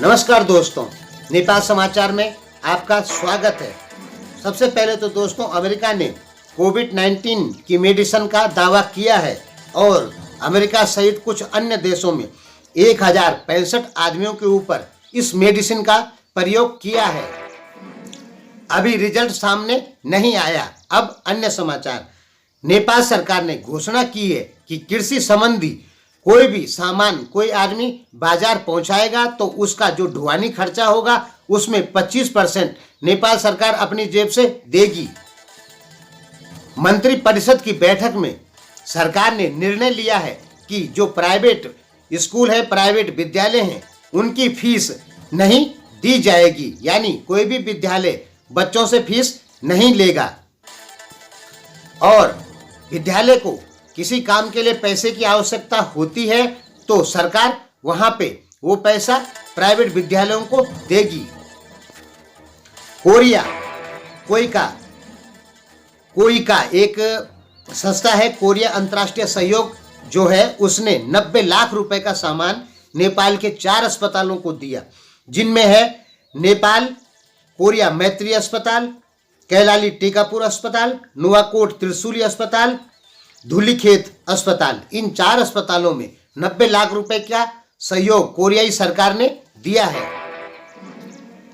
नमस्कार दोस्तों, नेपाल समाचार में आपका स्वागत है। सबसे पहले तो दोस्तों, अमेरिका ने कोविड-19 की मेडिसिन का दावा किया है और अमेरिका सहित कुछ अन्य देशों में 1065 आदमियों के ऊपर इस मेडिसिन का प्रयोग किया है। अभी रिजल्ट सामने नहीं आया। अब अन्य समाचार। नेपाल सरकार ने घोषणा की है कि कृषि संबंधी कोई भी सामान कोई आदमी बाजार पहुंचाएगा तो उसका जो ढुआनी खर्चा होगा उसमें 25% नेपाल सरकार अपनी जेब से देगी। मंत्रिपरिषद की बैठक में सरकार ने निर्णय लिया है कि जो प्राइवेट स्कूल है, प्राइवेट विद्यालय हैं, उनकी फीस नहीं दी जाएगी, यानी कोई भी विद्यालय बच्चों से फीस नहीं लेगा। और विद्यालय को किसी काम के लिए पैसे की आवश्यकता होती है तो सरकार वहां पे वो पैसा प्राइवेट विद्यालयों को देगी। कोई का एक संस्था है, कोरिया अंतर्राष्ट्रीय सहयोग जो है, उसने 90 लाख रुपए का सामान नेपाल के 4 अस्पतालों को दिया, जिनमें है नेपाल कोरिया मैत्री अस्पताल, कैलाली टीकापुर अस्पताल, नुवाकोट त्रिशूली अस्पताल, धूलीखेत अस्पताल। इन 4 अस्पतालों में 90 लाख रुपए का सहयोग कोरियाई सरकार ने दिया है।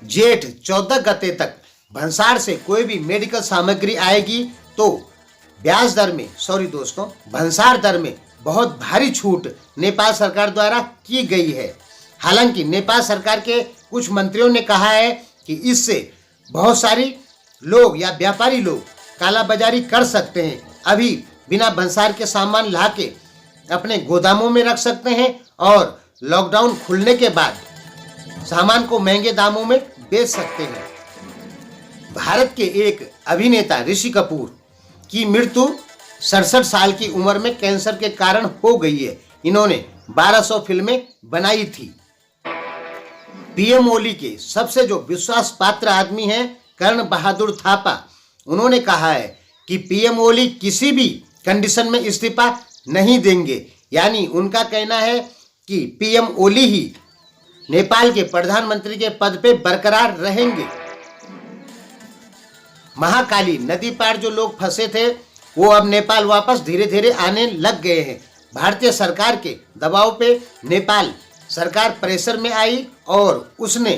जेठ 14 गते तक भंसार से कोई भी मेडिकल सामग्री आएगी तो भंसार दर में बहुत भारी छूट नेपाल सरकार द्वारा की गई है। हालांकि नेपाल सरकार के कुछ मंत्रियों ने कहा है कि इससे बहुत सारी लोग या व्यापारी लोग कालाबाजारी कर सकते हैं। अभी बिना भंसार के सामान लाके अपने गोदामों में रख सकते हैं और लॉकडाउन खुलने के बाद सामान को महंगे दामों में बेच सकते हैं। भारत के एक अभिनेता ऋषि कपूर की मृत्यु 67 साल की उम्र में कैंसर के कारण हो गई है। इन्होंने 1200 फिल्में बनाई थी। पीएम ओली के सबसे जो विश्वास पात्र आदमी हैं कर्ण बहादुर थापा, उन्होंने कहा है कि पीएम ओली किसी भी कंडीशन में इस्तीफा नहीं देंगे। यानी उनका कहना है कि पीएम ओली ही नेपाल के प्रधानमंत्री के पद पे बरकरार रहेंगे। महाकाली नदी पार जो लोग फंसे थे वो अब नेपाल वापस धीरे धीरे आने लग गए हैं। भारतीय सरकार के दबाव पे नेपाल सरकार प्रेशर में आई और उसने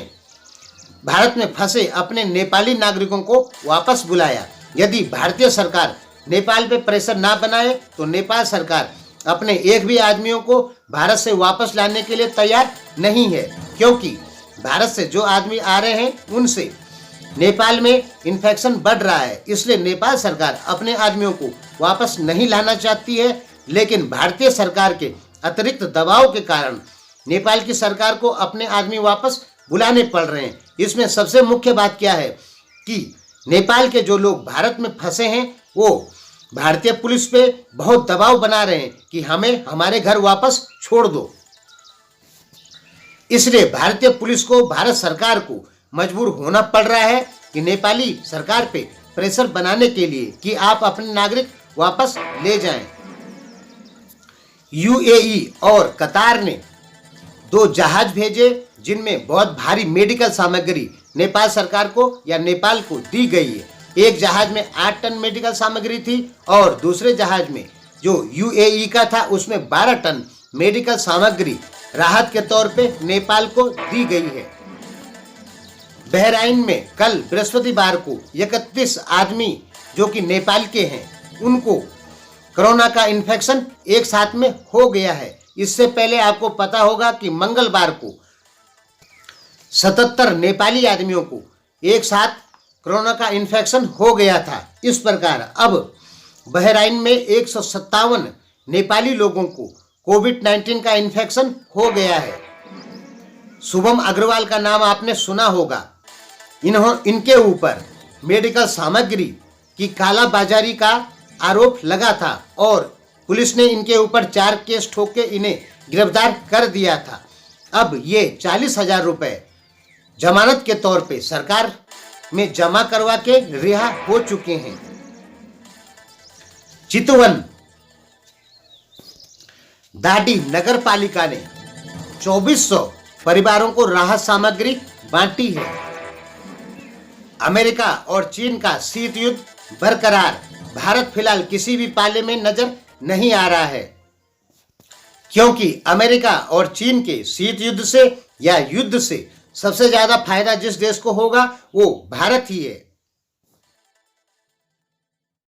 भारत में फंसे अपने नेपाली नागरिकों को वापस बुलाया। यदि भारतीय सरकार नेपाल पे प्रेशर ना बनाए तो नेपाल सरकार अपने एक भी आदमियों को भारत से वापस लाने के लिए तैयार नहीं है, क्योंकि भारत से जो आदमी आ रहे हैं उनसे नेपाल में इन्फेक्शन बढ़ रहा है। इसलिए नेपाल सरकार अपने आदमियों को वापस नहीं लाना चाहती है, लेकिन भारतीय सरकार के अतिरिक्त दबाव के कारण नेपाल की सरकार को अपने आदमी वापस बुलाने पड़ रहे हैं। इसमें सबसे मुख्य बात क्या है कि नेपाल के जो लोग भारत में फंसे हैं वो भारतीय पुलिस पे बहुत दबाव बना रहे हैं कि हमें हमारे घर वापस छोड़ दो। इसलिए भारतीय पुलिस को, भारत सरकार को मजबूर होना पड़ रहा है कि नेपाली सरकार पे प्रेशर बनाने के लिए कि आप अपने नागरिक वापस ले जाएं। यूएई और कतार ने 2 जहाज भेजे जिनमें बहुत भारी मेडिकल सामग्री नेपाल सरकार को या नेपाल को दी गई है। एक जहाज में 8 टन मेडिकल सामग्री थी और दूसरे जहाज में जो यूएई का था उसमें 12 टन मेडिकल सामग्री राहत के तौर पे नेपाल को दी गई है। बहराइन में कल बृहस्पतिवार को 31 आदमी जो कि नेपाल के हैं उनको कोरोना का इन्फेक्शन एक साथ में हो गया है। इससे पहले आपको पता होगा कि मंगलवार को 77 नेपाली आदमियों को एक साथ कोरोना का इन्फेक्शन हो गया था। इस प्रकार अब बहराइन में 157 नेपाली लोगों को कोविड-19 का इन्फेक्शन हो गया है। शुभम अग्रवाल का नाम आपने सुना होगा। इनके ऊपर मेडिकल सामग्री की कालाबाजारी का आरोप लगा था और पुलिस ने इनके ऊपर 4 केस ठोक के इन्हें गिरफ्तार कर दिया था। अब ये 40,000 रुपए जमानत के तौर पे सरकार में जमा करवा के रिहा हो चुके हैं। चितवन दाडी नगर पालिका ने 2400 परिवारों को राहत सामग्री बांटी है। अमेरिका और चीन का शीत युद्ध बरकरार। भारत फिलहाल किसी भी पाले में नजर नहीं आ रहा है, क्योंकि अमेरिका और चीन के शीत युद्ध से या युद्ध से सबसे ज्यादा फायदा जिस देश को होगा वो भारत ही है।